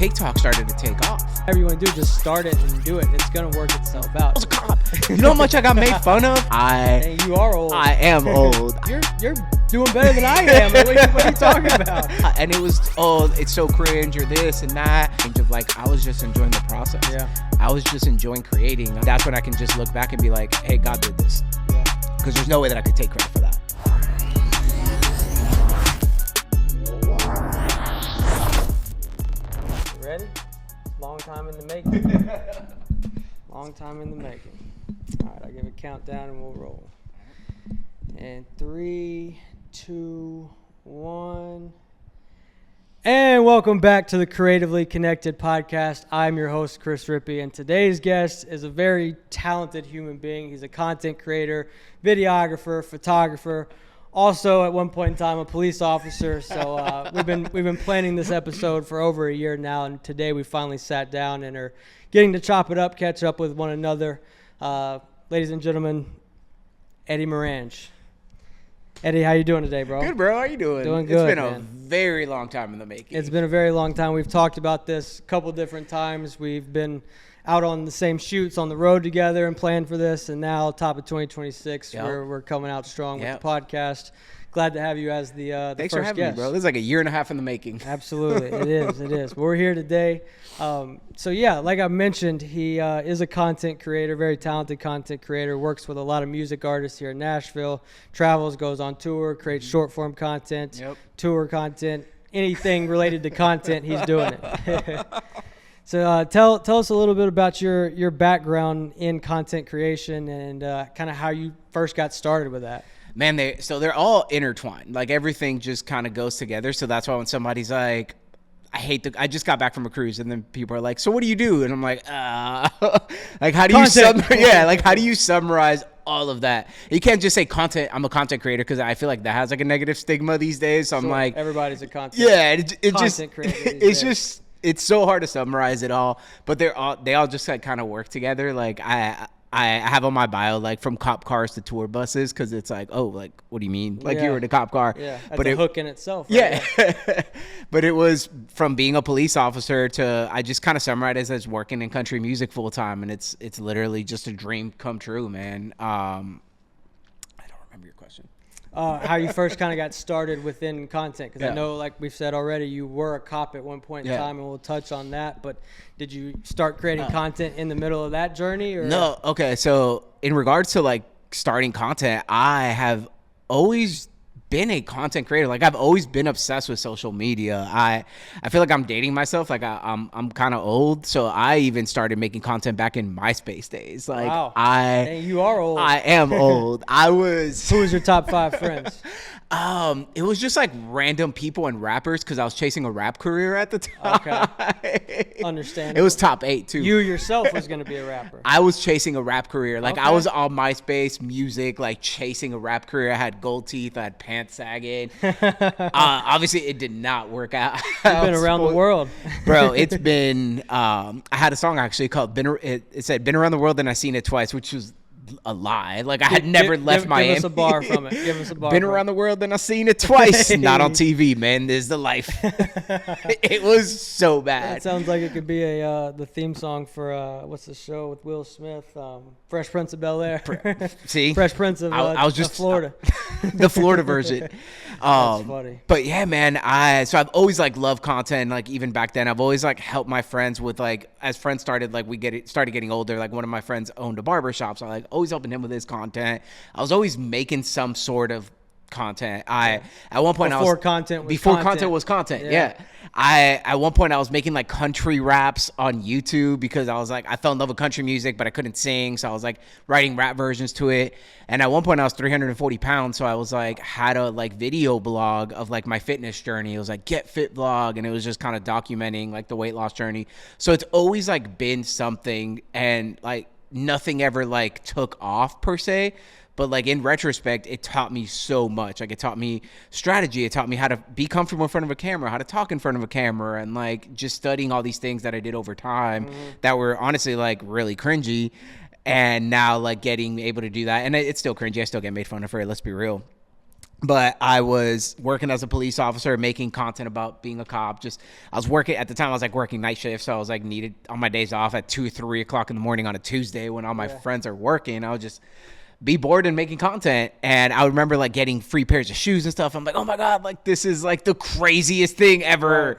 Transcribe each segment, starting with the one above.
TikTok started to take off. Whatever you want to do, just start it and do it. It's going to work itself out. I was a cop. You know how much I got made fun of? Dang, you are old. I am old. You're doing better than I am. What are you talking about? And it was, it's so cringe or this and that. And just like, I was just enjoying the process. Yeah. I was just enjoying creating. That's when I can just look back and be like, hey, God did this. Because there's no way that I could take credit for that. Ready? Long time in the making. Long time in the making. All right, I'll give a countdown and we'll roll. And 3, 2, 1. And welcome back to the Creatively Connected podcast. I'm your host, Chris Rippy, and today's guest is a very talented human being. He's a content creator, videographer, photographer, also at one point in time a police officer. So we've been planning this episode for over a year now, and today we finally sat down and are getting to chop it up, catch up with one another. Ladies and gentlemen, Eddie Marange. Eddie, how you doing today, bro? Good, bro. How you doing? Doing good, It's been man. a very long time in the making. It's been a very long time. We've talked about this a couple different times. We've been out on the same shoots on the road together and planned for this, and now top of 2026, we're coming out strong with the podcast. Glad to have you as the Thanks first for having guest. me, bro. This is like a year and a half in the making. Absolutely. It is. We're here today. So yeah, like I mentioned, he is a content creator, very talented content creator, works with a lot of music artists here in Nashville, travels, goes on tour, creates short form content, tour content, anything related to content, he's doing it. So tell us a little bit about your background in content creation and kind of how you first got started with that. Man, they're all intertwined. Like everything just kind of goes together. So that's why when somebody's like, I just got back from a cruise, and then people are like, so what do you do? And I'm like, like how do how do you summarize all of that? You can't just say content. I'm a content creator, because I feel like that has like a negative stigma these days. So I'm like, everybody's a content. Yeah, content creator. It's so hard to summarize it all, but they all just like kind of work together. Like I have on my bio, like, from cop cars to tour buses, because it's like, oh, like, what do you mean? Like, you were in a cop car. Yeah, that's a hook in itself. Right? Yeah. But it was from being a police officer to, I just kind of summarized it as working in country music full time, and it's literally just a dream come true, man. I don't remember your question. How you first kind of got started within content, because I know, like we've said already, you were a cop at one point in time, and we'll touch on that. But did you start creating content in the middle of that journey? Or? No. Okay. So in regards to like starting content, I have always been a content creator. Like I've always been obsessed with social media. I feel like I'm dating myself. Like I'm kind of old, so I even started making content back in MySpace days. Like wow. Dang, you are old. I am old. I was. Who was your top 5 friends? It was just like random people and rappers, because I was chasing a rap career at the time. Okay. Understandable. It was top 8 too. You yourself was going to be a rapper. I was chasing a rap career. Like I was on MySpace music, like chasing a rap career. I had gold teeth. I had pants sagging. Obviously it did not work out. You've been around the world. Bro, it's been, I had a song actually called, it said, been around the world and I seen it twice, which was a lie. Like I had never left Miami. Give us a bar from it. Give us a bar. Been around the world and I've seen it twice. Not on TV, man. This is the life. It was so bad. That sounds like it could be the theme song for what's the show with Will Smith? Fresh Prince of Bel-Air. See, Fresh Prince of I was just Florida. The Florida version. That's funny. But yeah, man, so I've always like loved content. Like even back then, I've always like helped my friends with, like, as friends started, like started getting older. Like one of my friends owned a barber shop, so I like always helping him with his content. I was always making some sort of content. At one point before content was content. Yeah. At one point I was making like country raps on YouTube, because I was like, I fell in love with country music, but I couldn't sing, so I was like writing rap versions to it. And at one point I was 340 pounds, so I was like, had a like video blog of like my fitness journey. It was like Get Fit Vlog, and it was just kind of documenting like the weight loss journey. So it's always like been something, and like nothing ever like took off per se. But like in retrospect, it taught me so much. Like it taught me strategy. It taught me how to be comfortable in front of a camera, how to talk in front of a camera, and like just studying all these things that I did over time that were honestly like really cringy. And now like getting able to do that, and it's still cringy. I still get made fun of for it. Let's be real. But I was working as a police officer, making content about being a cop. I was working at the time. I was like working night shift, so I was like needed on my days off at 2, 3 o'clock in the morning on a Tuesday when all my friends are working. I would just be bored and making content. And I remember like getting free pairs of shoes and stuff. I'm like, oh my god, like this is like the craziest thing ever,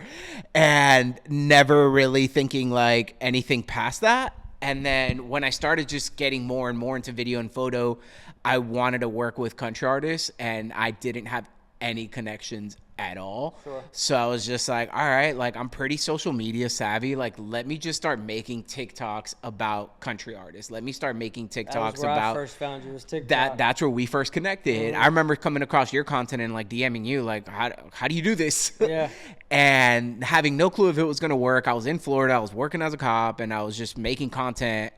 and never really thinking like anything past that. And then when I started just getting more and more into video and photo, I wanted to work with country artists, and I didn't have any connections at all. Sure. So I was just like, all right, like I'm pretty social media savvy. Like, let me just start making TikToks about country artists. Let me start making TikToks That was where about I first found you, was TikTok. that's where we first connected. I remember coming across your content and like DMing you, like, how do you do this? Yeah. And having no clue if it was going to work. I was in Florida. I was working as a cop, and I was just making content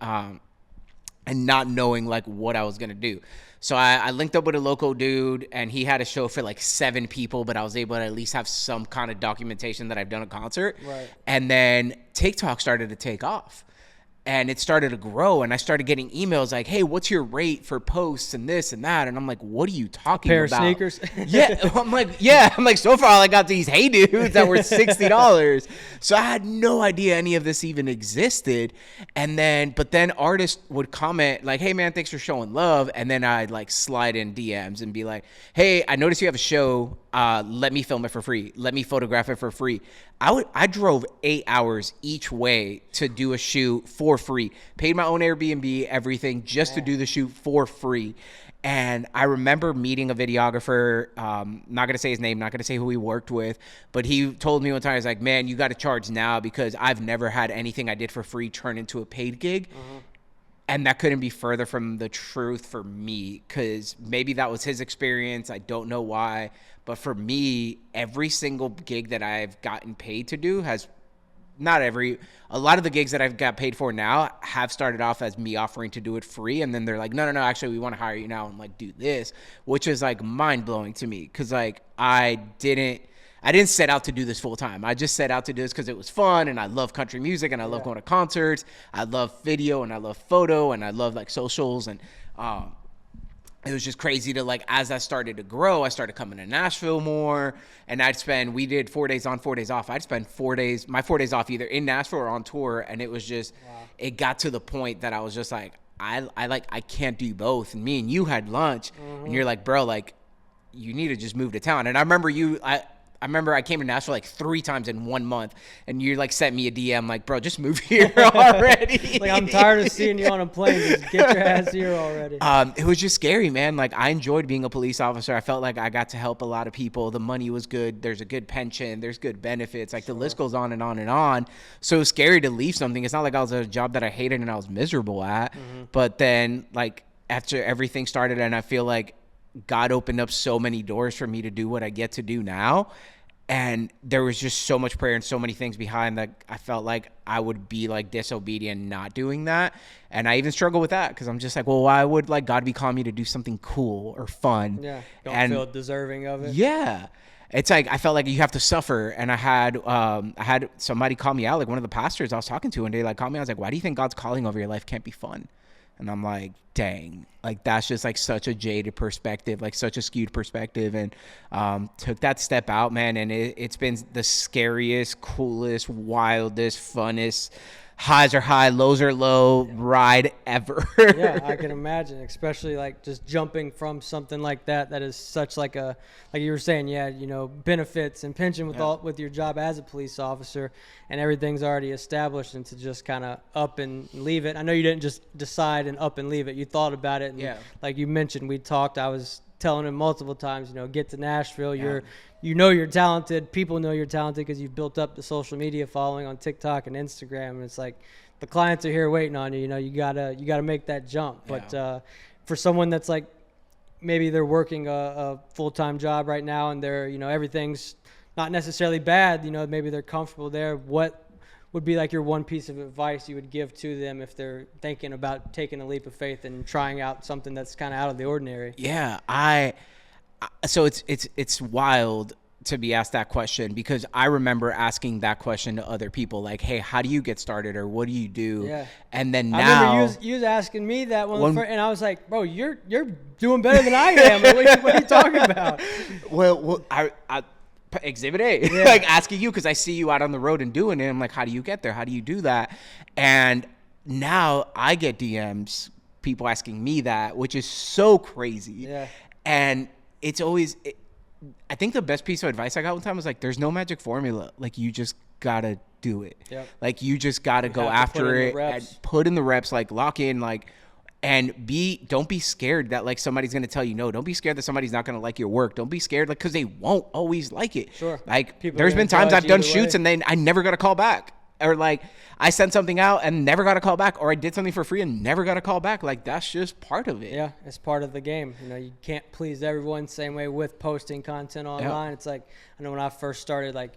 and not knowing like what I was going to do. So I linked up with a local dude, and he had a show for like 7 people, but I was able to at least have some kind of documentation that I've done a concert. Right. And then TikTok started to take off. And it started to grow, and I started getting emails like, hey, what's your rate for posts and this and that? And I'm like, what are you talking Pair about? of sneakers. I'm like, so far I got these Hey Dudes that were $60. So I had no idea any of this even existed. But then artists would comment like, hey man, thanks for showing love. And then I'd like slide in DMs and be like, hey, I noticed you have a show. Let me film it for free. Let me photograph it for free. I drove 8 hours each way to do a shoot for free. Paid my own Airbnb, everything, just to do the shoot for free. And I remember meeting a videographer, not going to say his name, not going to say who he worked with, but he told me one time, he's like, man, you got to charge now, because I've never had anything I did for free turn into a paid gig. And that couldn't be further from the truth for me, because maybe that was his experience. I don't know why. But for me, every single gig that I've gotten paid to do has a lot of the gigs that I've got paid for now have started off as me offering to do it free. And then they're like, no, actually, we want to hire you now and like do this, which is like mind blowing to me. Cause like I didn't set out to do this full time. I just set out to do this because it was fun, and I love country music, and I love going to concerts. I love video, and I love photo, and I love like socials. And it was just crazy to like, as I started to grow, I started coming to Nashville more, and we did 4 days on, 4 days off. I'd spend 4 days, my 4 days off either in Nashville or on tour. And it was just, it got to the point that I was just like, I can't do both. And me and you had lunch, and you're like, bro, like you need to just move to town. And I remember I remember I came to Nashville like 3 times in 1 month, and you like sent me a DM like, bro, just move here already. Like, I'm tired of seeing you on a plane. Just get your ass here already. It was just scary, man. Like, I enjoyed being a police officer. I felt like I got to help a lot of people. The money was good. There's a good pension. There's good benefits. Like, the list goes on and on and on. So it was scary to leave something. It's not like I was at a job that I hated and I was miserable at. But then, like, after everything started, and I feel like God opened up so many doors for me to do what I get to do now. And there was just so much prayer and so many things behind that I felt like I would be like disobedient not doing that. And I even struggle with that, because I'm just like, well, why would like God be calling me to do something cool or fun? Yeah, don't feel deserving of it. Yeah. It's like I felt like you have to suffer. And I had somebody call me out, like one of the pastors I was talking to, and they like called me. I was like, why do you think God's calling over your life can't be fun? And I'm like, dang, like that's just like such a jaded perspective, like such a skewed perspective. And took that step out, man. And it's been the scariest, coolest, wildest, funnest, highs are high, lows are low ride ever. Yeah, I can imagine, especially like just jumping from something like that is such like a, like you were saying, benefits and pension with your job as a police officer, and everything's already established, and to just kind of up and leave it. I know you didn't just decide and up and leave it. You thought about it, and like you mentioned, we talked, I was telling him multiple times, get to Nashville. You're talented. People know you're talented because you've built up the social media following on TikTok and Instagram. And it's like the clients are here waiting on you. You gotta make that jump. But for someone that's like, maybe they're working a full-time job right now, and they're, everything's not necessarily bad. Maybe they're comfortable there. What would be like your one piece of advice you would give to them if they're thinking about taking a leap of faith and trying out something that's kind of out of the ordinary? Yeah, so it's wild to be asked that question, because I remember asking that question to other people, like, hey, how do you get started, or what do you do? Yeah. And then I now remember you was asking me that and I was like, bro, you're doing better than I am. Like, what are you talking about? well I Exhibit A, Yeah. like asking you, because I see you out on the road and doing it. I'm like, how do you get there? How do you do that? And now I get DMs, people asking me that, which is so crazy. Yeah. And it's always, I think the best piece of advice I got one time was like, there's no magic formula. Like, you just gotta do it. Yep. Like, you just gotta go after it and put in the reps, like lock in, like, and don't be scared that like somebody's gonna tell you no. Don't be scared that somebody's not gonna like your work. Don't be scared, like, because they won't always like it. Sure. Like, People there's are been gonna times judge I've done either shoots way. and then I never got a call back, or like I sent something out and never got a call back, or I did something for free and never got a call back. Like, that's just part of it. Yeah, it's part of the game. You know, you can't please everyone. Same way with posting content online. It's like, I know when I first started, like,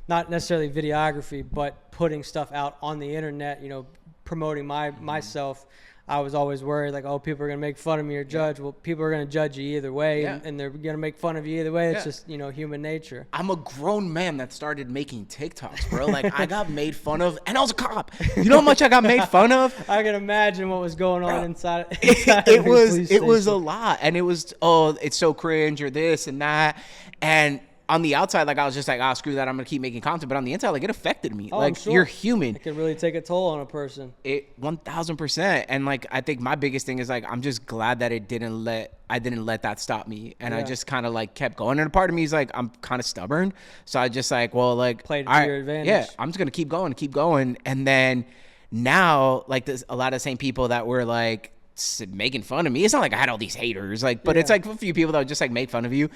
not necessarily videography, but putting stuff out on the internet, you know, promoting myself. I was always worried, like, oh, people are going to make fun of me or judge. Well, people are going to judge you either way, and they're going to make fun of you either way. It's just, you know, human nature. I'm a grown man that started making TikToks, bro. Like, I got made fun of, and I was a cop. You know how much I got made fun of? I can imagine what was going on inside It was a lot. And it was, oh, it's so cringe, or this and that. And on the outside, like, I was just like, oh, screw that, I'm gonna keep making content. But on the inside, like, it affected me. Oh, like, I'm sure. You're human. It can really take a toll on a person. It 1000%. And like, I think my biggest thing is like, I'm just glad that I didn't let that stop me. And I just kind of like kept going. And a part of me is like, I'm kind of stubborn. So I just like, well, like, played to your advantage. Yeah, I'm just gonna keep going. And then now, like, there's a lot of the same people that were like making fun of me. It's not like I had all these haters, like, but it's like a few people that would just like make fun of you.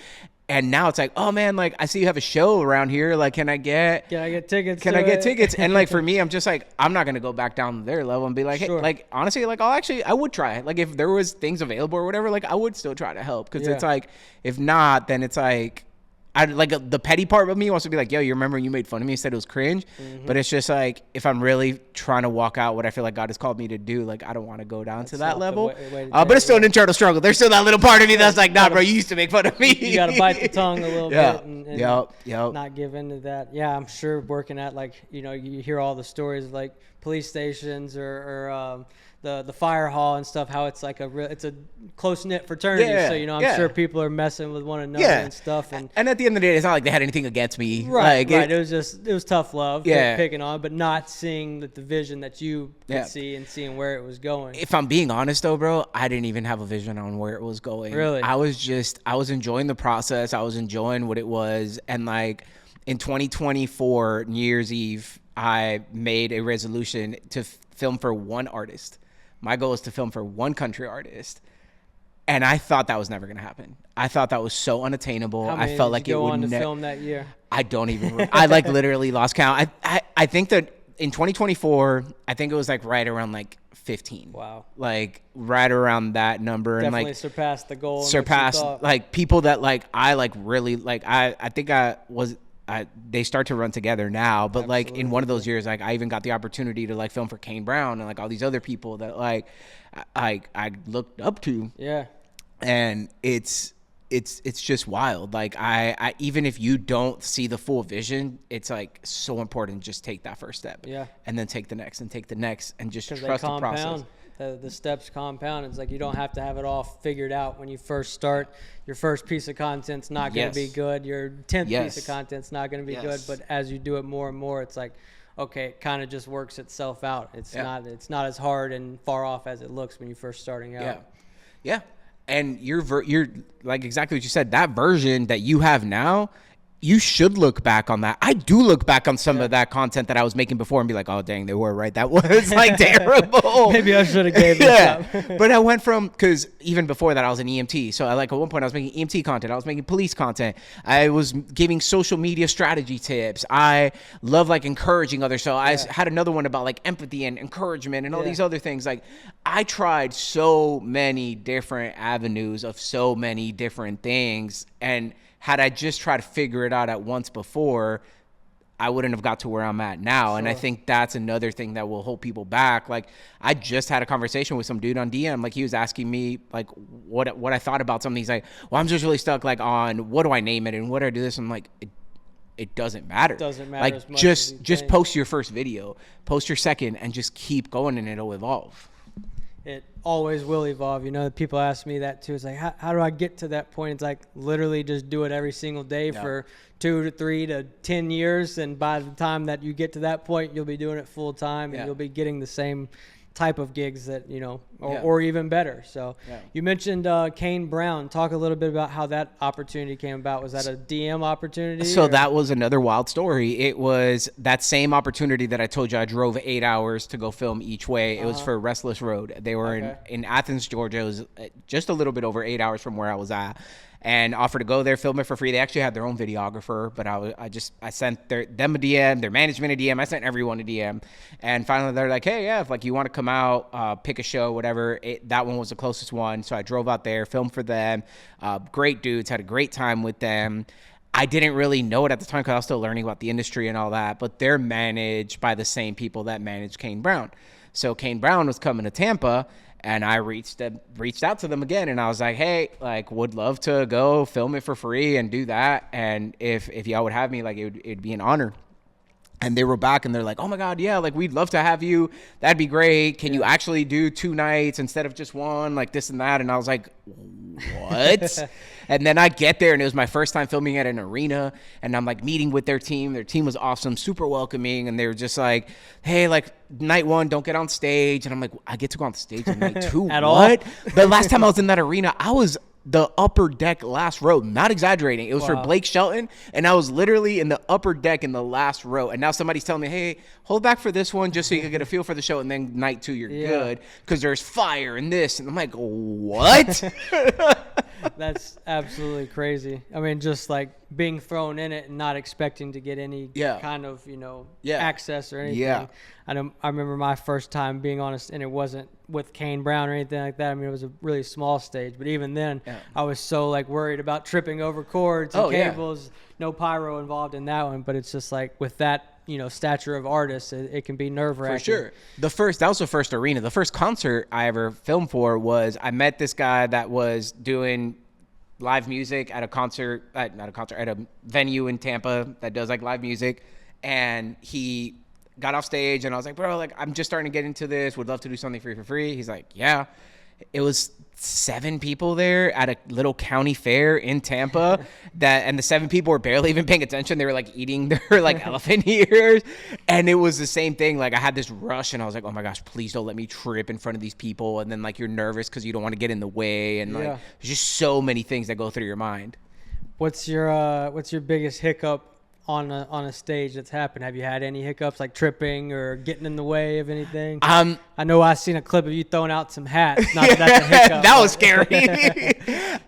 And now it's like, oh man, like, I see you have a show around here. Like, can I get tickets? tickets? And like, for me, I'm just like, I'm not gonna go back down to their level and be like, hey, like, honestly, like, I would try. Like, if there was things available or whatever, like, I would still try to help. Because it's like, if not, then it's like, I like the petty part of me wants to be like, yo, you remember you made fun of me and said it was cringe. But it's just like, if I'm really trying to walk out what I feel like God has called me to do, like, I don't want to go down to that level. But it's still an internal struggle. There's still that little part of me that's like, nah, bro, you used to make fun of me. You got to bite the tongue a little bit and yep. not give into that. Yeah, I'm sure working at, like, you know, you hear all the stories of, like, police stations or the fire hall and stuff, how it's like it's a close-knit fraternity. So, you know, I'm sure people are messing with one another and stuff. And at the end of the day, it's not like they had anything against me. Right. It was tough love, Yeah. picking on, but not seeing the vision that you could see and seeing where it was going. If I'm being honest though, bro, I didn't even have a vision on where it was going. Really? I was enjoying the process. I was enjoying what it was. And like, in 2024, New Year's Eve, I made a resolution to film for one artist. My goal is to film for one country artist. And I thought that was never going to happen. I thought that was so unattainable. How many I felt did like you it go would on to film that year? I don't even I like literally lost count. I think that in 2024, I think it was like right around like 15. Wow. Like right around that number. Definitely and like surpassed the goal. Surpassed like people that like I like really like I think they start to run together now, but like in one of those years, like I even got the opportunity to like film for Kane Brown and like all these other people that like I looked up to. Yeah. And it's just wild. Like I even if you don't see the full vision, it's like so important. Just take that first step. Yeah. And then take the next and take the next and just trust the compound. process. The steps compound. It's like you don't have to have it all figured out when you first start. Your first piece of content's not going to be good. Your 10th piece of content's not going to be good. But as you do it more and more, it's like, okay, it kind of just works itself out. It's not as hard and far off as it looks when you're first starting out. Yeah. And you're like exactly what you said. That version that you have now, you should look back on that. I do look back on some of that content that I was making before and be like, oh, dang, they were right. That was like terrible. Maybe I should have gave this up. But I went from, because even before that, I was an EMT. So at one point I was making EMT content. I was making police content. I was giving social media strategy tips. I love like encouraging others. So I had another one about like empathy and encouragement and all these other things. Like I tried so many different avenues of so many different things. And had I just tried to figure it out at once before, I wouldn't have got to where I'm at now. Sure. And I think that's another thing that will hold people back. Like I just had a conversation with some dude on DM. Like he was asking me like what I thought about something. He's like, well, I'm just really stuck like on what do I name it and what do I do this? I'm like, it it doesn't matter. Doesn't matter Like as much as you just think. post your first video, post your second, and just keep going, and it'll evolve. It always will evolve. You know, people ask me that too. It's like, how do I get to that point? It's like literally just do it every single day for 2 to 3 to 10 years. And by the time that you get to that point, you'll be doing it full time and you'll be getting the same type of gigs that, you know, or even better. So you mentioned Kane Brown. Talk a little bit about how that opportunity came about. Was that a DM opportunity? So that was another wild story. It was that same opportunity that I told you I drove 8 hours to go film each way. It was for Restless Road. They were in Athens, Georgia. It was just a little bit over 8 hours from where I was at. And offered to go there, film it for free. They actually had their own videographer, but I sent them a DM, their management a DM. I sent everyone a DM, and finally they're like, "Hey, yeah, if like you want to come out, pick a show, whatever." That one was the closest one, so I drove out there, filmed for them. Great dudes, had a great time with them. I didn't really know it at the time because I was still learning about the industry and all that, but they're managed by the same people that manage Kane Brown. So Kane Brown was coming to Tampa. And I reached out to them again, and I was like, "Hey, like, would love to go film it for free and do that. And if y'all would have me, like, it'd be an honor." And they were back, and they're like, "Oh my God, yeah, like we'd love to have you. That'd be great. Can you actually do 2 nights instead of just one, like this and that?" And I was like, "What?" And then I get there, and it was my first time filming at an arena, and I'm like meeting with their team. Their team was awesome, super welcoming, and they were just like, "Hey, like night 1, don't get on stage." And I'm like, "I get to go on stage on night 2? At what?" The last time I was in that arena, I was the upper deck last row, not exaggerating. It was for Blake Shelton, and I was literally in the upper deck in the last row. And now somebody's telling me, "Hey, hold back for this one just so you can get a feel for the show, and then night 2 you're good because there's fire and this." And I'm like, "What?" That's absolutely crazy. I mean, just like being thrown in it and not expecting to get any kind of, you know, access or anything. Yeah. I remember my first time being honest, and it wasn't with Kane Brown or anything like that. I mean, it was a really small stage, but even then I was so like worried about tripping over cords and cables, no pyro involved in that one. But it's just like with that, you know, stature of artists, it can be nerve-wracking. For sure. That was the first arena. The first concert I ever filmed for was I met this guy that was doing live music at a concert, at a venue in Tampa that does like live music. And he got off stage, and I was like, "Bro, like I'm just starting to get into this. Would love to do something for free." He's like, "Yeah." It was 7 people there at a little county fair in Tampa and the 7 people were barely even paying attention. They were like eating their like elephant ears. And it was the same thing. Like I had this rush, and I was like, "Oh my gosh, please don't let me trip in front of these people." And then like you're nervous because you don't want to get in the way. And like there's just so many things that go through your mind. What's your biggest hiccup on a stage that's happened? Have you had any hiccups, like tripping or getting in the way of anything? I know I've seen a clip of you throwing out some hats. Not that that's a hiccup. That was scary.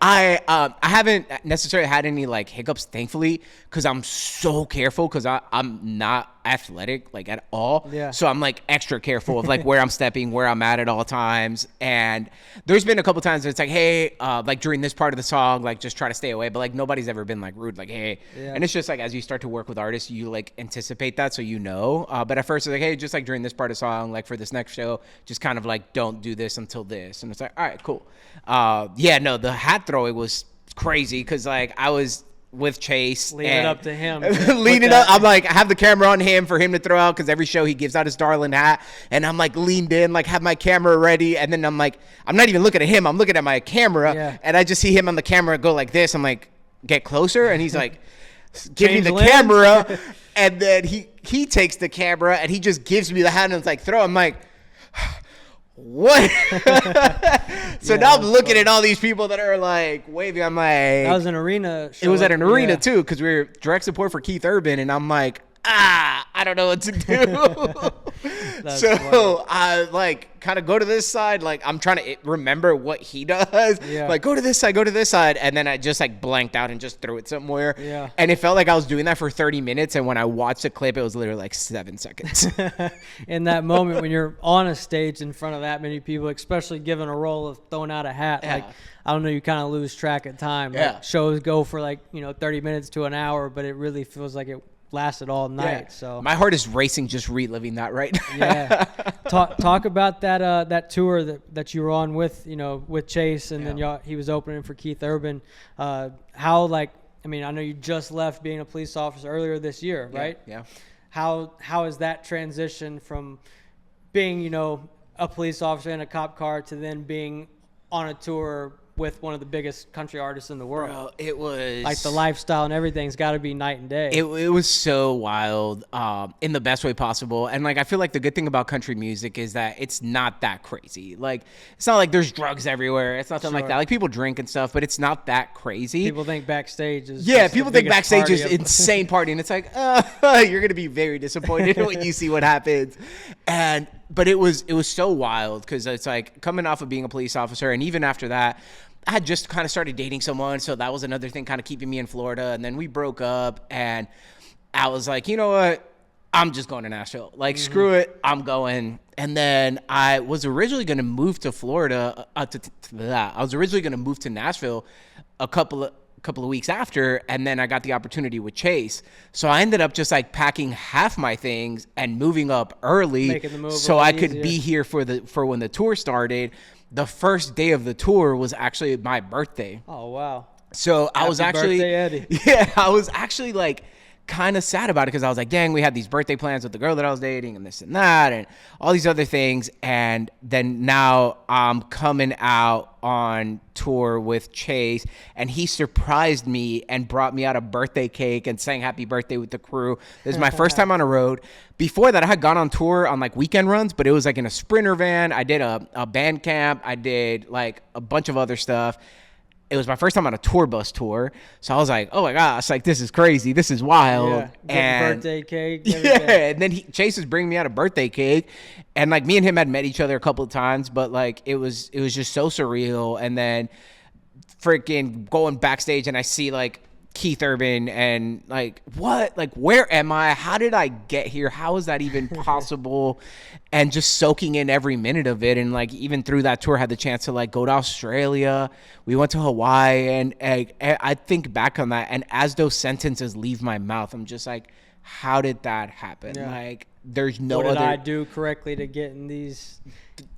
I haven't necessarily had any like hiccups, thankfully, because I'm so careful because I'm not athletic like at all. So I'm like extra careful of like where I'm stepping, where I'm at all times. And there's been a couple times that it's like, "Hey, like during this part of the song, like just try to stay away." But like nobody's ever been like rude, like, "Hey." And it's just like as you start to work with artists, you like anticipate that, so you know. But at first it's like, "Hey, just like during this part of the song, like for this next show, just kind of like don't do this until this." And it's like, all right, cool. The hat throwing was crazy because like I was with Chase. Lean it up to him. Lean it up. I'm like, I have the camera on him for him to throw out because every show he gives out his darling hat. And I'm like leaned in, like have my camera ready. And then I'm like, I'm not even looking at him. I'm looking at my camera. And I just see him on the camera go like this. I'm like, "Get closer." And he's like, "Give me the camera." And then he takes the camera and he just gives me the hat and it's like, "Throw." I'm like, "What?" So now I'm looking at all these people that are like waving. I'm like, that was an arena show. It was at an arena too, because we were direct support for Keith Urban, and I'm like, I don't know what to do. So funny. I like kind of go to this side, like I'm trying to remember what he does. Like go to this side, and then I just like blanked out and just threw it somewhere. And it felt like I was doing that for 30 minutes, and when I watched the clip, it was literally like 7 seconds. In that moment when you're on a stage in front of that many people, especially given a role of throwing out a hat, like I don't know, you kind of lose track of time. Like, shows go for like 30 minutes to an hour, but it really feels like it lasted all night. So my heart is racing just reliving that right now. Talk about that tour that you were on with with Chase, and then he was opening for Keith Urban. How like I mean, I know you just left being a police officer earlier this year, right? Yeah. How is that transition from being, you know, a police officer in a cop car to then being on a tour with one of the biggest country artists in the world? Bro, it was Like the lifestyle and everything's got to be night and day. It was so wild, in the best way possible. And like, I feel like the good thing about country music is that it's not that crazy. Like, it's not like there's drugs everywhere. It's nothing like that. Like, people drink and stuff, but it's not that crazy. People think backstage is people think backstage is insane party, and it's like, you're gonna be very disappointed when you see what happens. But it was so wild because it's like coming off of being a police officer, and even after that, I had just kind of started dating someone, so that was another thing kind of keeping me in Florida. And then we broke up, and I was like, you know what? I'm just going to Nashville. Like, screw it, I'm going. And then I was originally going to move to Florida. I was originally going to move to Nashville a couple of weeks after, and then I got the opportunity with Chase. So I ended up just like packing half my things and moving up early, Making the move so a lot I could easier. be here for when the tour started. The first day of the tour was actually my birthday. Oh, wow. So I was Happy actually, birthday, Eddie. yeah, I was actually like kind of sad about it because I was like, dang, we had these birthday plans with the girl that I was dating and this and that and all these other things. And then now I'm coming out on tour with Chase, and he surprised me and brought me out a birthday cake and sang happy birthday with the crew. This is my first time on a road. Before that, I had gone on tour on like weekend runs, but it was like in a Sprinter van. I did a band camp. I did like a bunch of other stuff. It was my first time on a tour bus tour. So I was like, oh my gosh, like this is crazy. This is wild. Yeah, and birthday cake. yeah, Everything. and then Chase was bringing me out a birthday cake, and like me and him had met each other a couple of times, but like it was just so surreal. And then freaking going backstage, and I see like Keith Urban, and like, what? Like, where am I? How did I get here? How is that even possible? And just soaking in every minute of it. And like, even through that tour, I had the chance to like go to Australia. We went to Hawaii, and I think back on that, and as those sentences leave my mouth, I'm just like, how did that happen? Yeah. Like, there's no What did other. I do correctly to get in these?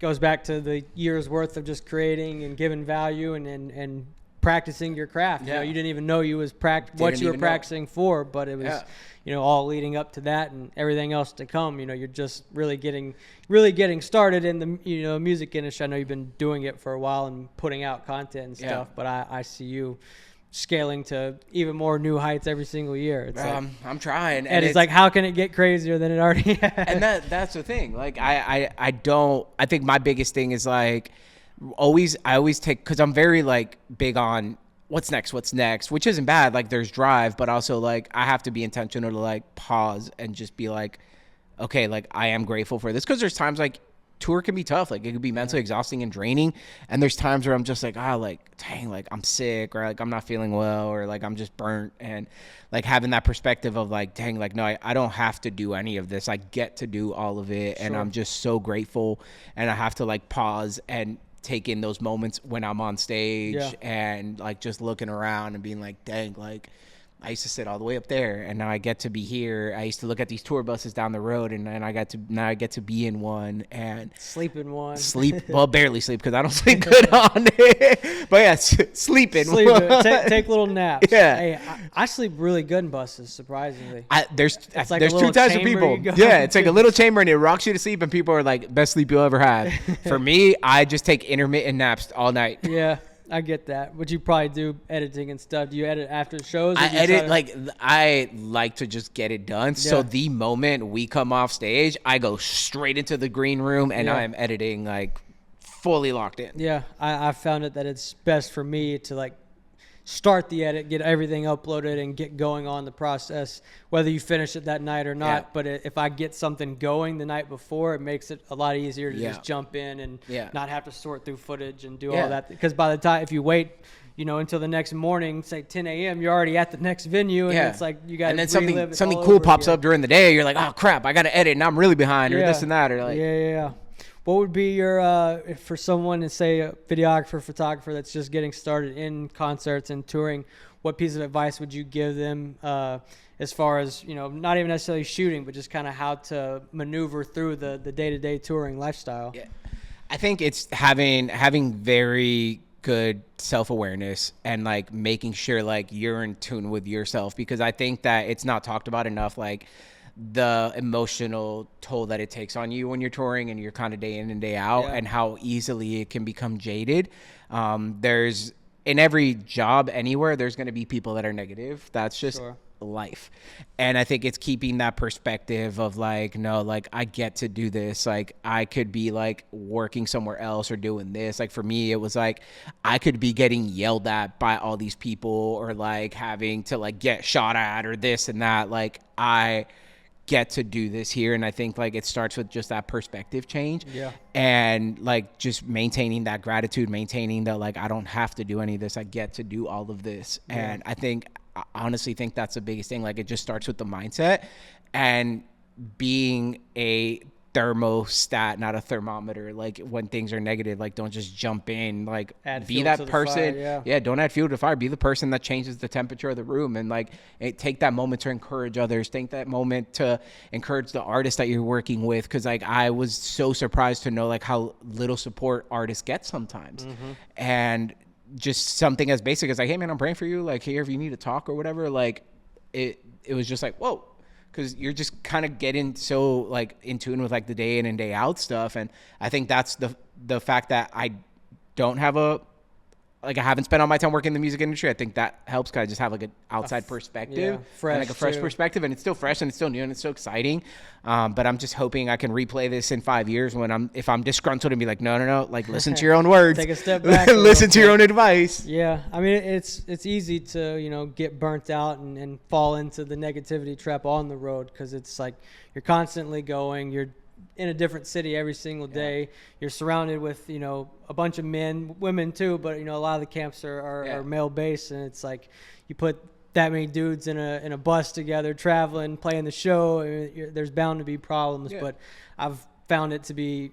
Goes back to the years worth of just creating and giving value and practicing your craft. You know, you didn't even know you was what you were practicing for, but it was, you know, all leading up to that and everything else to come. You know, you're just really getting started in the, you know, music industry. I know you've been doing it for a while and putting out content and stuff, but I see you scaling to even more new heights every single year. It's like, I'm trying, and it's like, how can it get crazier than it already has? And that's the thing. Like, I think my biggest thing is like, I always take, because I'm very like big on what's next, which isn't bad. Like, there's drive, but also like I have to be intentional to like pause and just be like, okay, like I am grateful for this, because there's times like tour can be tough. Like, it could be mentally exhausting and draining, and there's times where I'm just like, like, dang, like I'm sick, or like I'm not feeling well, or like I'm just burnt. And like having that perspective of like, dang, like, no, I don't have to do any of this. I get to do all of it. And I'm just so grateful, and I have to like pause and take in those moments when I'm on stage, and like just looking around and being like, dang, like I used to sit all the way up there, and now I get to be here. I used to look at these tour buses down the road, and now I get to be in one and sleep in one. Well, barely sleep, because I don't sleep good on it. But yeah, sleep in one. Take little naps. Yeah. Hey, I sleep really good in buses, surprisingly. There's like two a little types of chamber people. you go Yeah, it's like a into. little chamber, and it rocks you to sleep, and people are like, best sleep you'll ever have. For me, I just take intermittent naps all night. Yeah, I get that. But you probably do editing and stuff. Do you edit after the shows? I like to just get it done. So the moment we come off stage, I go straight into the green room, and I'm editing like fully locked in. Yeah, I found it that it's best for me to like start the edit, get everything uploaded, and get going on the process, whether you finish it that night or not. Yeah. But if I get something going the night before, it makes it a lot easier to just jump in and not have to sort through footage and do all that. Because by the time, if you wait, you know, until the next morning, say 10 a.m., you're already at the next venue, and it's like you got to and then relive it something all cool over pops again. up during the day. You're like, oh crap, I got to edit, and I'm really behind, or this and that, or like yeah. What would be your for someone to say a videographer, photographer that's just getting started in concerts and touring? What piece of advice would you give them as far as, you know, not even necessarily shooting, but just kind of how to maneuver through the day-to-day touring lifestyle? Yeah. I think it's having very good self-awareness and like making sure like you're in tune with yourself, because I think that it's not talked about enough, like the emotional toll that it takes on you when you're touring and you're kind of day in and day out, and how easily it can become jaded. There's in every job anywhere, there's going to be people that are negative. That's just life. And I think it's keeping that perspective of like, no, like I get to do this. Like I could be like working somewhere else or doing this. Like for me, it was like I could be getting yelled at by all these people, or like having to like get shot at or this and that. Like I get to do this here. And I think like it starts with just that perspective change, and like just maintaining that gratitude, maintaining that like I don't have to do any of this, I get to do all of this. And I honestly think that's the biggest thing. Like it just starts with the mindset and being a thermostat, not a thermometer. Like when things are negative, like don't just jump in, like be that person. Don't add fuel to the fire. Be the person that changes the temperature of the room, and like take that moment to encourage others. Take that moment to encourage the artists that you're working with, because like I was so surprised to know like how little support artists get sometimes. And just something as basic as like, hey man, I'm praying for you, like here if you need to talk or whatever. Like it was just like, whoa, because you're just kind of getting so like in tune with like the day in and day out stuff. And I think that's the fact that I don't have I haven't spent all my time working in the music industry. I think that helps kind of just have like an outside perspective, and like a fresh perspective, and it's still fresh and it's still new and it's so exciting. But I'm just hoping I can replay this in 5 years if I'm disgruntled and be like, no, like listen to your own words, take a step back, listen to your own advice. Yeah, I mean it's easy to get burnt out and fall into the negativity trap on the road, because it's like you're constantly going, you're in a different city every single day. You're surrounded with, a bunch of men, women too, but, a lot of the camps are male based, and it's like you put that many dudes in a bus together, traveling, playing the show. There's bound to be problems, but I've found it to be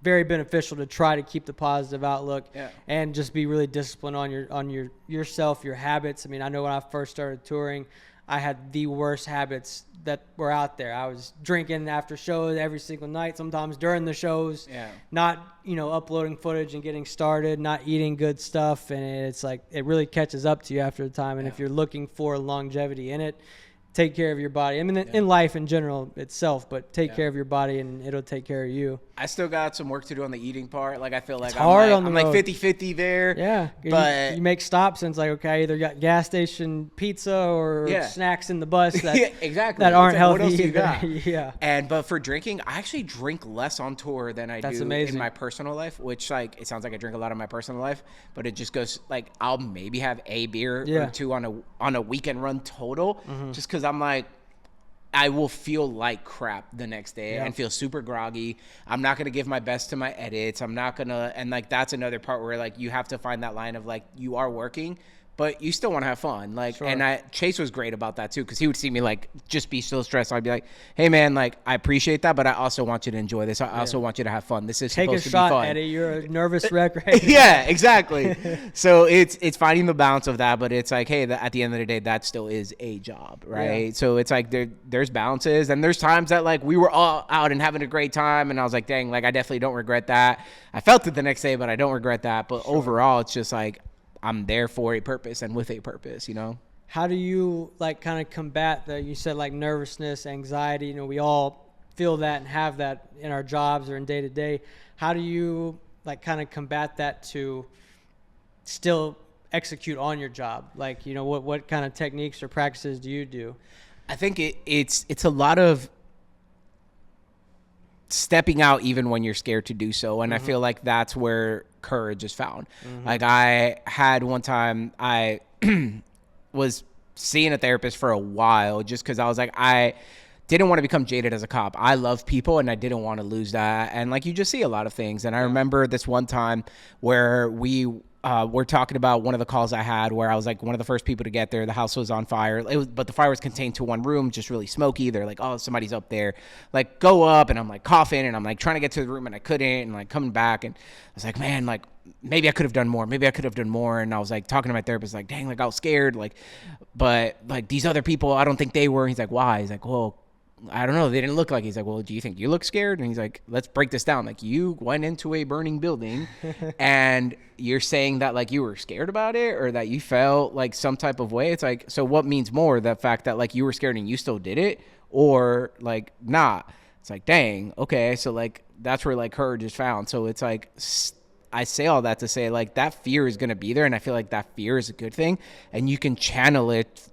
very beneficial to try to keep the positive outlook and just be really disciplined on yourself, your habits. I mean, I know when I first started touring, I had the worst habits that were out there. I was drinking after shows every single night, sometimes during the shows, not, uploading footage and getting started, not eating good stuff. And it's like, it really catches up to you after the time. And if you're looking for longevity in it, take care of your body. I mean, in life in general itself, but take care of your body and it'll take care of you. I still got some work to do on the eating part. Like, I feel like I'm like 50-50 there. Yeah. But you make stops and it's like, okay, I either got gas station pizza or snacks in the bus that, exactly. that aren't healthy. What else do you got? But for drinking, I actually drink less on tour than I do in my personal life, which like, it sounds like I drink a lot in my personal life, but it just goes like, I'll maybe have a beer or two on a weekend run total, just because I'm like, I will feel like crap the next day and feel super groggy. I'm not going to give my best to my edits. I'm not going to, and like, that's another part where like, you have to find that line of like, you are working, but you still want to have fun. Like, and Chase was great about that too, because he would see me like just be so stressed. I'd be like, hey man, like I appreciate that, but I also want you to enjoy this. I also want you to have fun. This is supposed to be fun. Take a shot, Eddie. You're a nervous wreck right now. Yeah, exactly. So it's finding the balance of that, but it's like, hey, at the end of the day, that still is a job, right? Yeah. So it's like there's balances, and there's times that like we were all out and having a great time, and I was like, dang, like I definitely don't regret that. I felt it the next day, but I don't regret that. But overall, it's just like, I'm there for a purpose and with a purpose, How do you like kind of combat you said like nervousness, anxiety, we all feel that and have that in our jobs or in day to day. How do you like kind of combat that to still execute on your job? Like, what kind of techniques or practices do you do? I think it's a lot of stepping out even when you're scared to do so. And I feel like that's where courage is found. Like I had one time, I was seeing a therapist for a while just because I was like, I didn't want to become jaded as a cop. I love people and I didn't want to lose that. And like, you just see a lot of things. And I remember this one time where we're talking about one of the calls I had where I was like one of the first people to get there. The house was on fire, but the fire was contained to one room, just really smoky. They're like, oh, somebody's up there. Like, go up. And I'm like coughing and I'm like trying to get to the room and I couldn't, and like coming back. And I was like, man, like maybe I could have done more. Maybe I could have done more. And I was like talking to my therapist, like, dang, like I was scared. Like, but like these other people, I don't think they were. He's like, why? He's like, well, I don't know. They didn't look like. He's like, well, do you think you look scared? And he's like, let's break this down. Like, you went into a burning building and you're saying that like you were scared about it or that you felt like some type of way. It's like, so what means more, the fact that like you were scared and you still did it, or like not? It's like, dang, okay. So like that's where like courage is found. So it's like, I say all that to say like that fear is going to be there. And I feel like that fear is a good thing, and you can channel it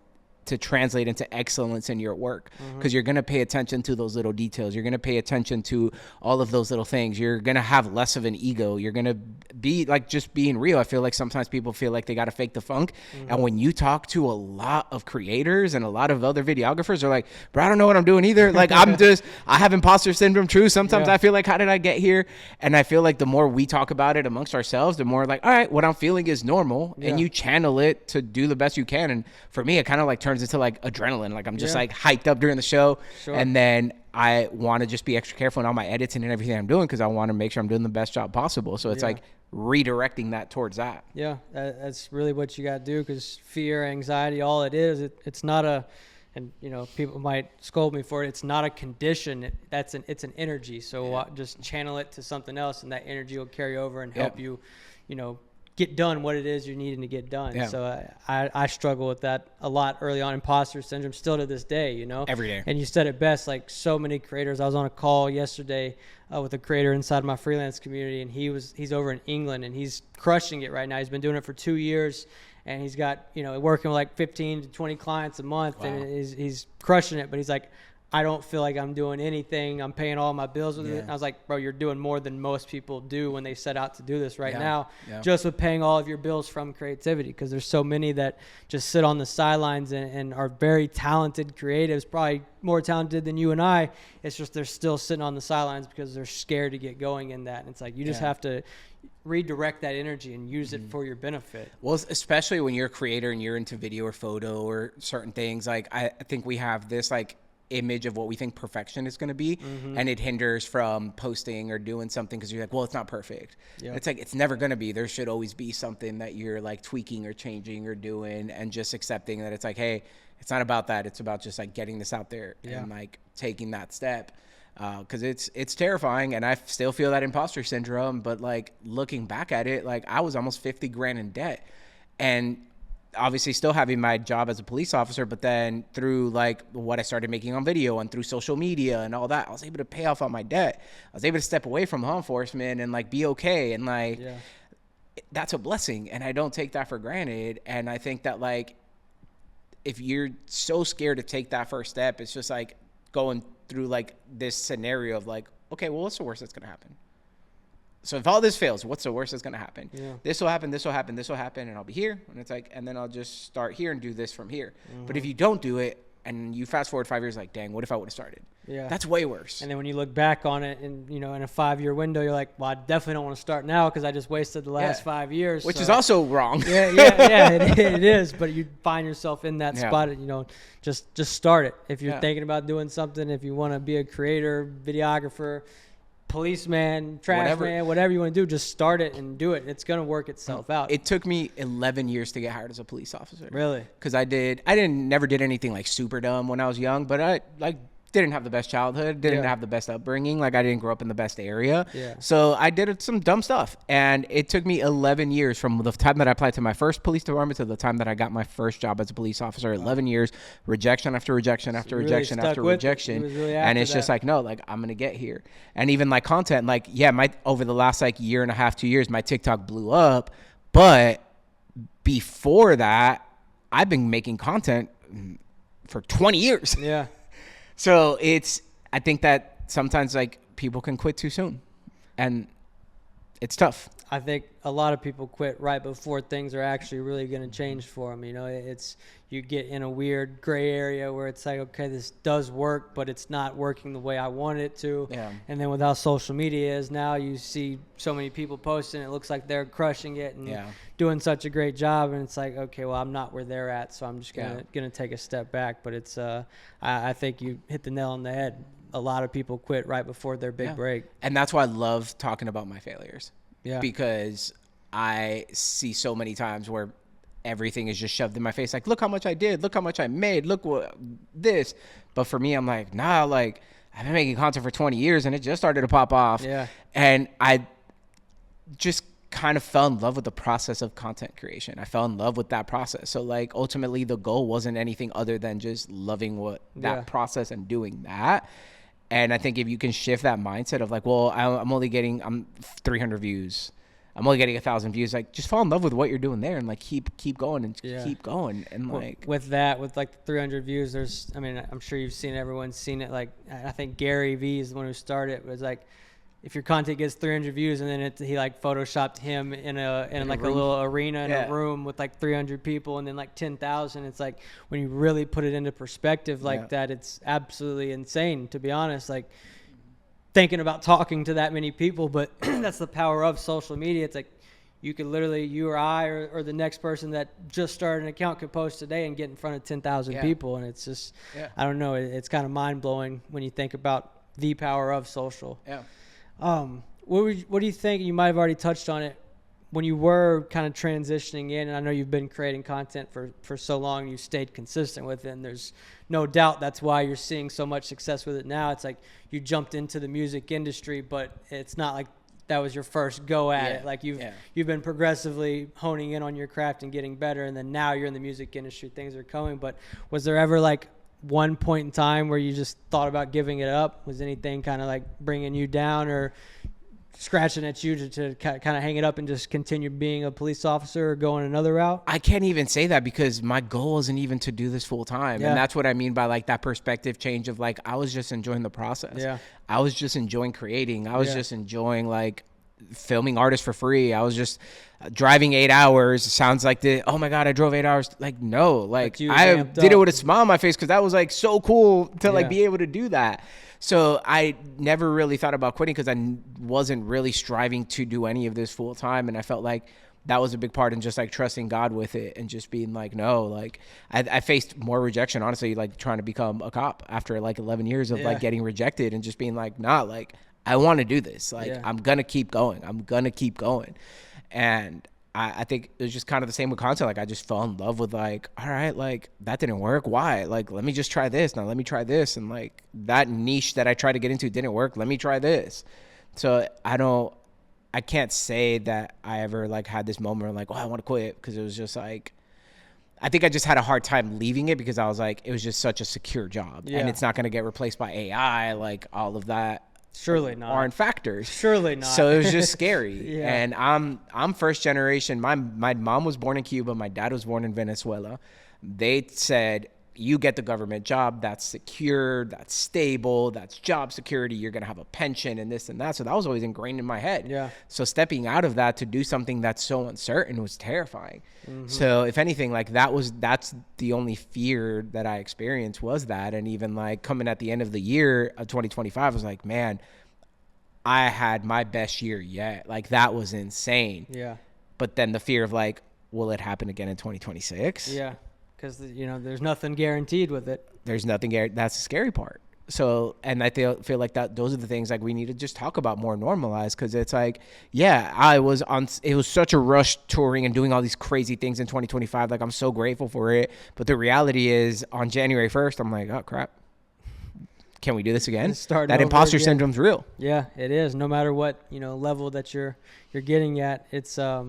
to translate into excellence in your work, because you're going to pay attention to those little details. You're going to pay attention to all of those little things. You're going to have less of an ego. You're going to be like just being real. I feel like sometimes people feel like they got to fake the funk. And when you talk to a lot of creators and a lot of other videographers, they're like, bro, I don't know what I'm doing either. Like I have imposter syndrome. True. Sometimes I feel like, how did I get here? And I feel like the more we talk about it amongst ourselves, the more like, all right, what I'm feeling is normal. And you channel it to do the best you can. And for me, it kind of like turns into like adrenaline. Like I'm just like hyped up during the show. And then I want to just be extra careful in all my edits and everything I'm doing, because I want to make sure I'm doing the best job possible. So it's like redirecting that towards that. Yeah, that's really what you got to do, because fear, anxiety, all it is, it's not a, and you know, people might scold me for it, it's not a condition. It's an energy. So just channel it to something else, and that energy will carry over and help you, you know, get done what it is you're needing to get done. So I struggle with that a lot early on, imposter syndrome, still to this day, you know, every day. And you said it best, like so many creators. I was on a call yesterday with a creator inside my freelance community, and he's over in England, and he's crushing it right now. He's been doing it for 2 years, and he's got, you know, working with like 15 to 20 clients a month, and he's crushing it. But he's like, I don't feel like I'm doing anything. I'm paying all my bills with it. And I was like, bro, you're doing more than most people do when they set out to do this right now, just with paying all of your bills from creativity. Because there's so many that just sit on the sidelines and are very talented creatives, probably more talented than you and I. It's just they're still sitting on the sidelines because they're scared to get going in that. And it's like, you just have to redirect that energy and use it for your benefit. Well, especially when you're a creator and you're into video or photo or certain things. Like I think we have this like image of what we think perfection is going to be, and it hinders from posting or doing something because you're like, well, it's not perfect. It's like, it's never going to be. There should always be something that you're like tweaking or changing or doing, and just accepting that it's like, hey, it's not about that. It's about just like getting this out there and like taking that step, because it's terrifying, and I still feel that imposter syndrome. But like looking back at it, like I was almost 50 grand in debt, and obviously still having my job as a police officer, but then through like what I started making on video and through social media and all that, I was able to pay off all my debt. I was able to step away from law enforcement and like be okay. And like, that's a blessing. And I don't take that for granted. And I think that like, if you're so scared to take that first step, it's just like going through like this scenario of like, okay, well, what's the worst that's going to happen? So if all this fails, what's the worst that's going to happen? This will happen, this will happen, this will happen, and I'll be here. And it's like, and then I'll just start here and do this from here. But if you don't do it and you fast forward 5 years, like, dang, what if I would have started? That's way worse. And then when you look back on it and, you know, in a 5-year window, you're like, well, I definitely don't want to start now because I just wasted the last 5 years. Which is also wrong. It is. But you find yourself in that spot, you know, just start it. If you're thinking about doing something, if you want to be a creator, videographer, policeman, trash man, whatever you want to do, just start it and do it. It's going to work itself out. It took me 11 years to get hired as a police officer. Really? Because I never did anything like super dumb when I was young, but I like didn't have the best childhood, didn't have the best upbringing. Like I didn't grow up in the best area. So I did some dumb stuff. And it took me 11 years from the time that I applied to my first police department to the time that I got my first job as a police officer. 11 years, rejection after rejection after rejection after rejection. And it's just like, no, like I'm going to get here. And even like content, like, over the last like year and a half, 2 years, my TikTok blew up. But before that, I've been making content for 20 years. So I think that sometimes like people can quit too soon, and it's tough. I think a lot of people quit right before things are actually really going to change for them. You know, you get in a weird gray area where it's like, okay, this does work, but it's not working the way I wanted it to. And then with how social media is now, you see so many people posting, it looks like they're crushing it and doing such a great job. And it's like, okay, well, I'm not where they're at, so I'm just gonna take a step back. But it's I think you hit the nail on the head. A lot of people quit right before their big break. And that's why I love talking about my failures. Because I see so many times where everything is just shoved in my face. Like, look how much I did. Look how much I made. Look what this. But for me, I'm like, nah, like I've been making content for 20 years and it just started to pop off. Yeah. And I just kind of fell in love with the process of content creation. I fell in love with that process. So like ultimately the goal wasn't anything other than just loving what that process and doing that. And I think if you can shift that mindset of like, well, I'm 300 views. I'm only getting 1,000 views. Like, just fall in love with what you're doing there and like keep going and keep going. And like with like 300 views, I'm sure you've seen, everyone's seen it. Like, I think Gary Vee is the one who started it. Was like, if your content gets 300 views and then he like photoshopped him in like a little arena in a room with like 300 people and then like 10,000, it's like when you really put it into perspective like that, it's absolutely insane, to be honest. Like, thinking about talking to that many people, but that's the power of social media. It's like you could literally, you or I or the next person that just started an account could post today and get in front of 10,000 people. And it's just, I don't know, it's kind of mind blowing when you think about the power of social. Yeah. What do you think? You might have already touched on it when you were kind of transitioning in, and I know you've been creating content for so long, you stayed consistent with it, and there's no doubt that's why you're seeing so much success with it now. It's like you jumped into the music industry, but it's not like that was your first go at it. Like you've been progressively honing in on your craft and getting better, and then now you're in the music industry, things are coming. But was there ever like one point in time where you just thought about giving it up? Was anything kind of like bringing you down or scratching at you to kind of hang it up and just continue being a police officer or going another route? I can't even say that because my goal isn't even to do this full time. And that's what I mean by like that perspective change of like, I was just enjoying the process. Yeah. I was just enjoying creating. I was just enjoying like filming artists for free. I was just driving 8 hours. It sounds like oh my God, I drove 8 hours. Like, no, like I did it with a smile on my face because that was like so cool to like be able to do that. So I never really thought about quitting because I wasn't really striving to do any of this full time. And I felt like that was a big part in just like trusting God with it and just being like, no, like I faced more rejection, honestly, like trying to become a cop after like 11 years of like getting rejected and just being like, nah, like I want to do this. Like I'm going to keep going. I'm going to keep going. And I think it was just kind of the same with content. Like I just fell in love with like, all right, like that didn't work. Why? Like, let me just try this. Now let me try this. And like that niche that I tried to get into didn't work. Let me try this. So I can't say that I ever like had this moment where like, oh, I want to quit. Because it was just like, I think I just had a hard time leaving it because I was like, it was just such a secure job and it's not going to get replaced by AI. Like all of that. Surely not. Aren't factors. Surely not. So it was just scary. And I'm first generation. My mom was born in Cuba. My dad was born in Venezuela. They said, you get the government job. That's secure. That's stable. That's job security. You're going to have a pension and this and that. So that was always ingrained in my head. Yeah. So stepping out of that to do something that's so uncertain was terrifying. Mm-hmm. So if anything, like that's the only fear that I experienced was that. And even like coming at the end of the year of 2025, I was like, man, I had my best year yet. Like that was insane. Yeah. But then the fear of like, will it happen again in 2026? Yeah. Because, there's nothing guaranteed with it. There's nothing guaranteed. That's the scary part. So, and I feel like that those are the things like we need to just talk about more, normalize, because it's like, it was such a rush touring and doing all these crazy things in 2025. Like I'm so grateful for it. But the reality is on January 1st, I'm like, oh crap. Can we do this again? That imposter syndrome's real. Yeah, it is. No matter what, level that you're getting at, it's, I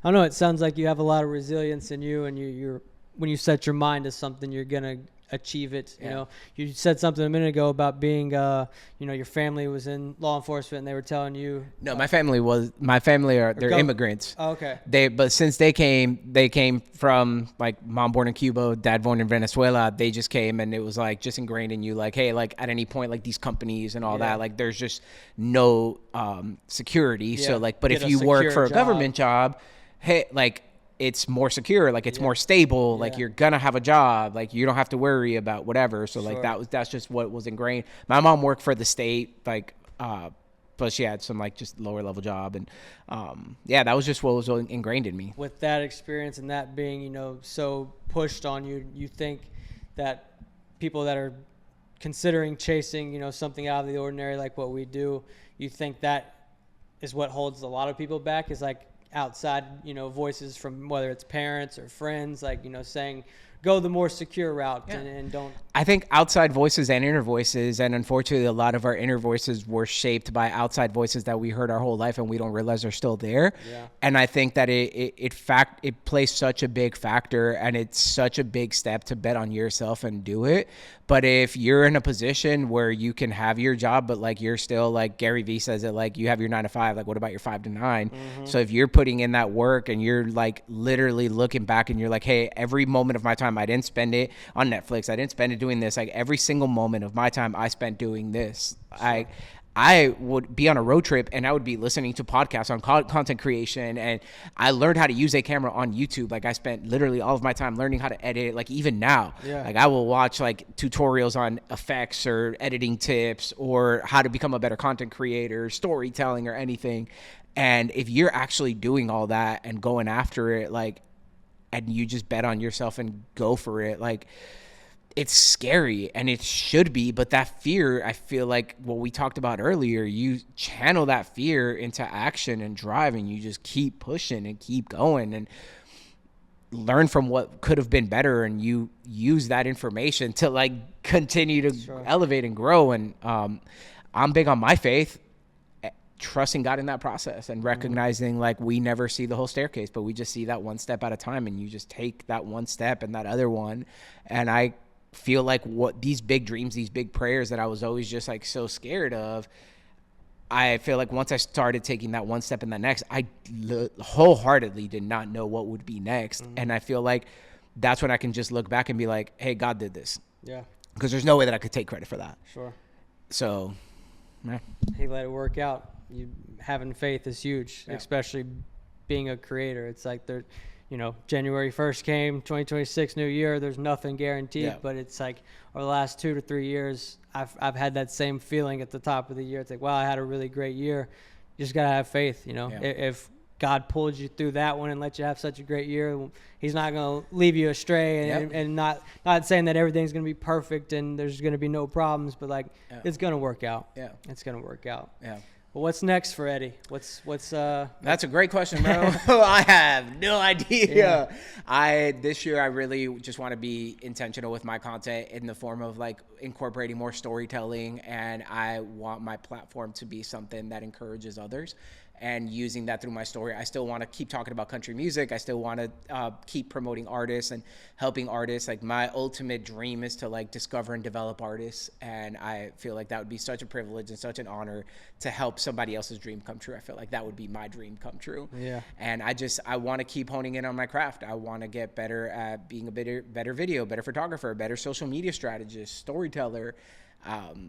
don't know. It sounds like you have a lot of resilience in you, and you're when you set your mind to something, you're going to achieve it. You said something a minute ago about being, your family was in law enforcement and they were telling you. No, my family they're immigrants. Oh, okay. But since they came from like mom born in Cuba, dad born in Venezuela. They just came and it was like just ingrained in you, like, hey, like at any point, like these companies and all that, like there's just no security. Yeah. So like, but if you work for a government job, hey, like, it's more secure, like it's more stable, like you're gonna have a job, like you don't have to worry about whatever. So like that's just what was ingrained. My mom worked for the state, like but she had some like just lower level job, and that was just what was ingrained in me. With that experience and that being so pushed on you, you think that people that are considering chasing something out of the ordinary like what we do, you think that is what holds a lot of people back, is like outside, voices from whether it's parents or friends, like, saying go the more secure route and don't. I think outside voices and inner voices, and unfortunately a lot of our inner voices were shaped by outside voices that we heard our whole life and we don't realize they're still there. Yeah. And I think that it plays such a big factor, and it's such a big step to bet on yourself and do it. But if you're in a position where you can have your job, but like you're still, like Gary Vee says it, like you have your 9 to 5, like what about your 5 to 9? So if you're putting in that work and you're like literally looking back and you're like, hey, every moment of my time, I didn't spend it on Netflix, I didn't spend it doing this, like every single moment of my time I spent doing this. Sure. I would be on a road trip and I would be listening to podcasts on content creation, and I learned how to use a camera on YouTube. Like I spent literally all of my time learning how to edit it. Like even now, like I will watch like tutorials on effects or editing tips or how to become a better content creator, storytelling or anything. And if you're actually doing all that and going after it, like, and you just bet on yourself and go for it, like, it's scary, and it should be, but that fear, I feel like what we talked about earlier, you channel that fear into action and drive, and you just keep pushing and keep going and learn from what could have been better, and you use that information to like continue to elevate and grow. And I'm big on my faith, trusting God in that process and recognizing like we never see the whole staircase, but we just see that one step at a time, and you just take that one step and that other one. And I feel like what these big dreams, these big prayers that I was always just like so scared of, I feel like once I started taking that one step and that next, I wholeheartedly did not know what would be next. And I feel like that's when I can just look back and be like, hey, God did this. Yeah. Because there's no way that I could take credit for that. Sure. So, yeah. He let it work out. You having faith is huge, especially being a creator. It's like January 1st came, 2026, new year, there's nothing guaranteed, but it's like over the last 2 to 3 years, I've had that same feeling at the top of the year. It's like, wow, I had a really great year. You just got to have faith, If God pulled you through that one and let you have such a great year, he's not going to leave you astray, and not saying that everything's going to be perfect and there's going to be no problems, but like it's going to work out. Yeah. It's going to work out. Yeah. Well, what's next for Eddie? What's That's a great question, bro. I have no idea. This year I really just want to be intentional with my content in the form of like incorporating more storytelling, and I want my platform to be something that encourages others. And using that through my story, I still want to keep talking about country music. I still want to keep promoting artists and helping artists. Like my ultimate dream is to like discover and develop artists. And I feel like that would be such a privilege and such an honor to help somebody else's dream come true. I feel like that would be my dream come true. Yeah. And I want to keep honing in on my craft. I want to get better at being a better video, better photographer, better social media strategist, storyteller.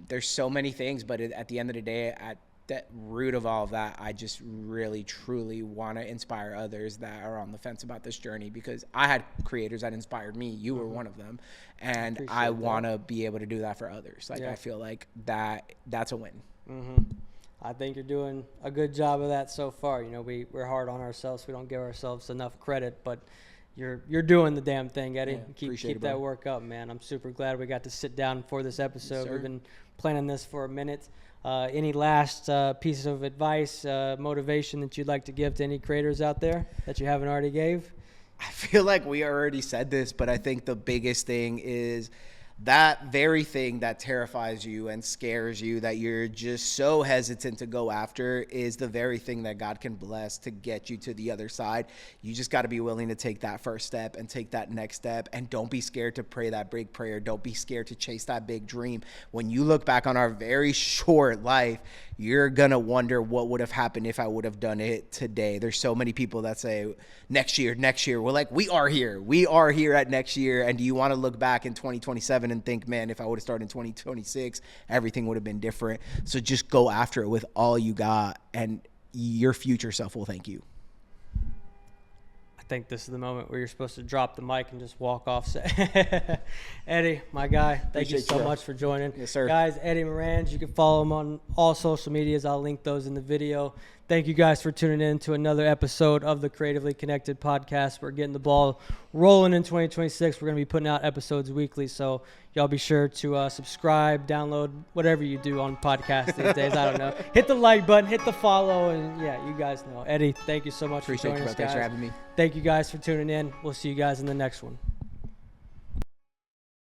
There's so many things, but at the end of the day, at that root of all of that, I just really truly want to inspire others that are on the fence about this journey, because I had creators that inspired me. You were one of them, and I want to be able to do that for others. Like I feel like that's a win. I think you're doing a good job of that so far. We're hard on ourselves. We don't give ourselves enough credit, but you're doing the damn thing, Eddie. Keep that work up, man. I'm super glad we got to sit down for this episode. We've been planning this for a minute. Any last pieces of advice, motivation that you'd like to give to any creators out there that you haven't already gave? I feel like we already said this, but I think the biggest thing is that very thing that terrifies you and scares you, that you're just so hesitant to go after, is the very thing that God can bless to get you to the other side. You just got to be willing to take that first step and take that next step, and don't be scared to pray that big prayer. Don't be scared to chase that big dream. When you look back on our very short life, you're going to wonder what would have happened if I would have done it today. There's so many people that say next year. We're like, we are here at next year. And do you want to look back in 2027 and think, man, if I would have started in 2026, everything would have been different? So just go after it with all you got, and your future self will thank you. I think this is the moment where you're supposed to drop the mic and just walk off. Eddie, my guy, thank you so much for joining. Yes, sir. Guys, Eddie Marange, you can follow him on all social medias. I'll link those in the video. Thank you guys for tuning in to another episode of the Creatively Connected podcast. We're getting the ball rolling in 2026. We're going to be putting out episodes weekly, so Y'all be sure to subscribe, download, whatever you do on podcasts these days. I don't know. Hit the like button, hit the follow, and yeah, you guys know. Eddie, thank you so much Appreciate for joining you, bro. us, Thanks guys. for having me. Thank you guys for tuning in. We'll see you guys in the next one.